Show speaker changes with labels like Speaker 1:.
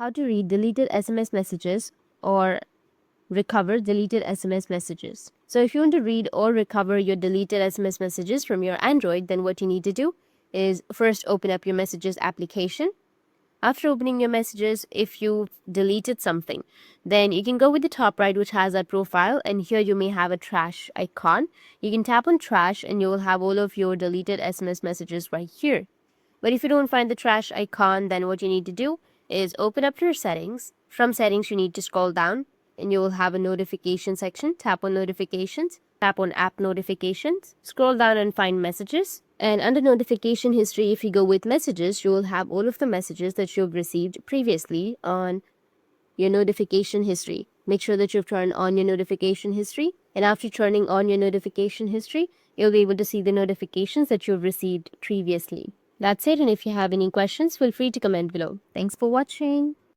Speaker 1: how to read deleted SMS messages or recover deleted SMS messages. So if you want to read or recover your deleted SMS messages from your Android, then what you need to do is first open up your messages application. After opening your messages, if you deleted something, then you can go with the top right, which has that profile, and here you may have a trash icon. You can tap on trash and you will have all of your deleted SMS messages right here. But if you don't find the trash icon, then what you need to do is open up your settings. From settings, you need to scroll down and you will have a notification section. Tap on notifications, tap on app notifications, scroll down and find messages. And under notification history, if you go with messages, you will have all of the messages that you've received previously on your notification history. Make sure that you've turned on your notification history. And after turning on your notification history, you'll be able to see the notifications that you've received previously. That's it, and if you have any questions, feel free to comment below. Thanks for watching.